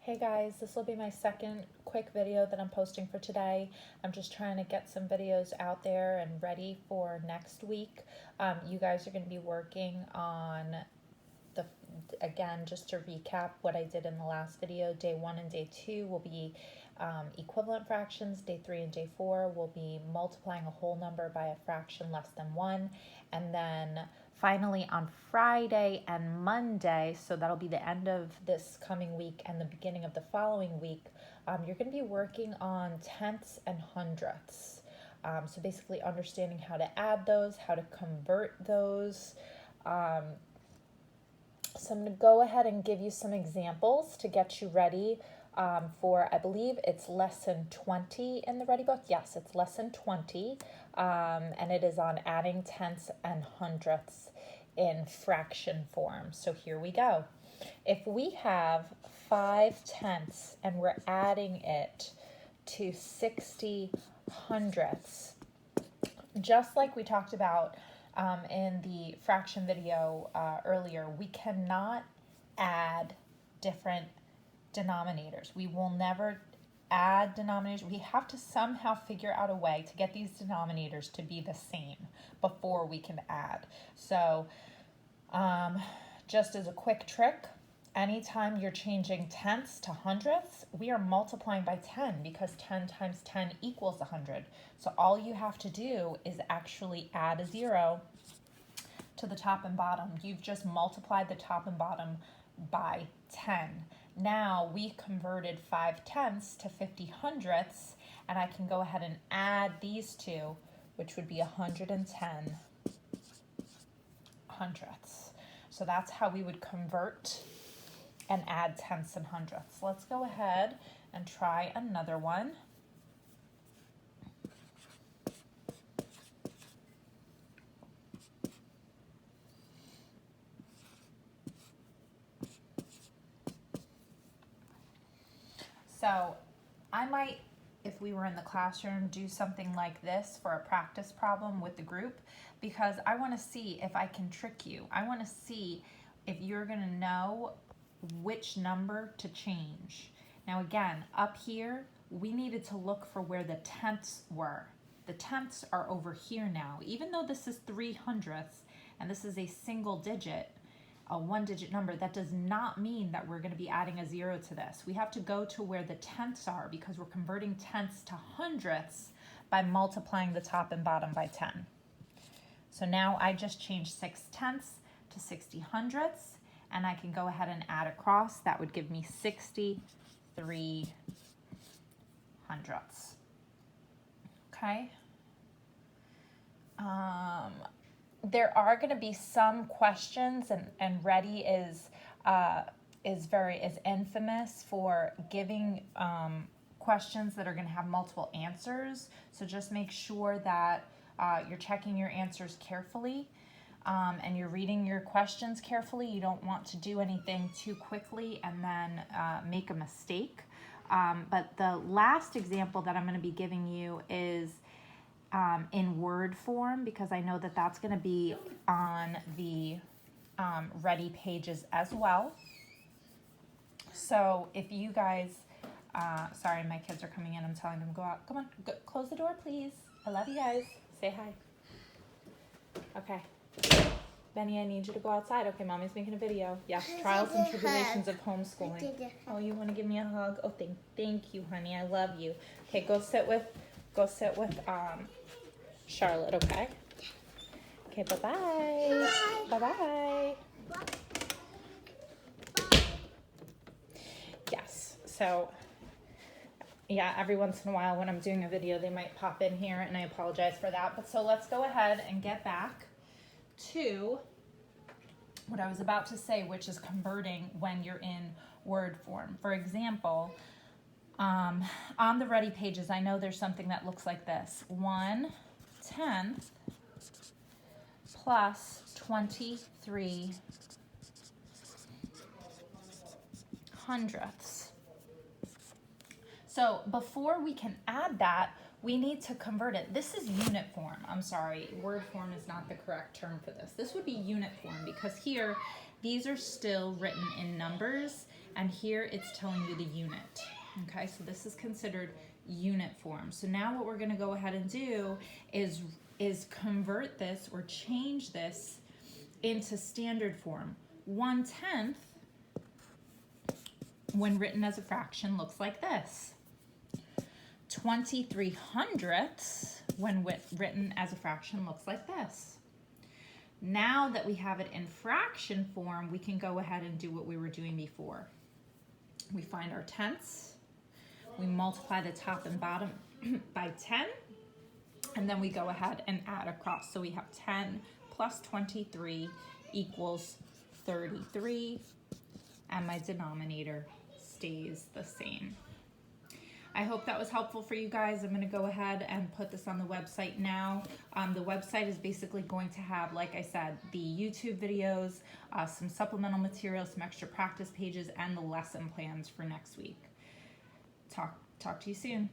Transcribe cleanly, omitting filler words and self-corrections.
Hey guys, this will be my second quick video that I'm posting for today. I'm just trying to get some videos out there and ready for next week. You guys are going to be working on again, just to recap what I did in the last video, day 1 and day 2 will be equivalent fractions. Day 3 and day 4 will be multiplying a whole number by a fraction less than 1. And then finally on Friday and Monday, so that'll be the end of this coming week and the beginning of the following week, you're going to be working on tenths and hundredths. So basically understanding how to add those, how to convert those. So I'm going to go ahead and give you some examples to get you ready for, I believe it's lesson 20 in the Ready book. Yes, it's lesson 20, and it is on adding tenths and hundredths in fraction form. So here we go. If we have 5 tenths and we're adding it to 60 hundredths, just like we talked about in the fraction video earlier, we cannot add different denominators. We will never add denominators. We have to somehow figure out a way to get these denominators to be the same before we can add. So just as a quick trick, anytime you're changing tenths to hundredths, we are multiplying by 10 because 10 times 10 equals 100. So all you have to do is actually add a 0 to the top and bottom. You've just multiplied the top and bottom by 10. Now we converted 5 tenths to 50 hundredths, and I can go ahead and add these two, which would be 110 hundredths. So that's how we would convert and add tenths and hundredths. Let's go ahead and try another one. So I might, if we were in the classroom, do something like this for a practice problem with the group, because I want to see if I can trick you. I want to see if you're going to know which number to change. Now again, up here, we needed to look for where the tenths were. The tenths are over here now. Even though this is 3 hundredths and this is a single digit, a one-digit number, that does not mean that we're going to be adding a 0 to this. We have to go to where the tenths are because we're converting tenths to hundredths by multiplying the top and bottom by 10. So now I just changed 6 tenths to 60 hundredths, and I can go ahead and add across. That would give me 63 hundredths. Okay. There are going to be some questions, and Ready is infamous for giving questions that are going to have multiple answers. So just make sure that you're checking your answers carefully. And you're reading your questions carefully. You don't want to do anything too quickly and then make a mistake. But the last example that I'm going to be giving you is in word form, because I know that that's going to be on the Ready pages as well. So if you guys, sorry, my kids are coming in. I'm telling them go out. Come on, go, close the door, please. I love you guys. Say hi. Okay. Benny, I need you to go outside. Okay, Mommy's making a video. Yes, trials and tribulations of homeschooling. Oh, you want to give me a hug? Oh, thank you, honey. I love you. Okay, go sit with Charlotte, okay? Okay, bye-bye. Bye-bye. Yes, so yeah, every once in a while when I'm doing a video, they might pop in here, and I apologize for that. But so let's go ahead and get back to what I was about to say, which is converting when you're in word form. For example, on the Ready pages, I know there's something that looks like this. 1/10 plus 23 hundredths. So before we can add that, we need to convert it. This is unit form. I'm sorry, word form is not the correct term for this. This would be unit form because here, these are still written in numbers and here it's telling you the unit. Okay, so this is considered unit form. So now what we're going to go ahead and do is convert this or change this into standard form. 1/10 when written as a fraction looks like this. 23 hundredths when written as a fraction looks like this. Now that we have it in fraction form, we can go ahead and do what we were doing before. We find our tenths, we multiply the top and bottom by 10, and then we go ahead and add across. So we have 10 plus 23 equals 33, and my denominator stays the same. I hope that was helpful for you guys. I'm going to go ahead and put this on the website now. The website is basically going to have, like I said, the YouTube videos, some supplemental materials, some extra practice pages, and the lesson plans for next week. Talk to you soon.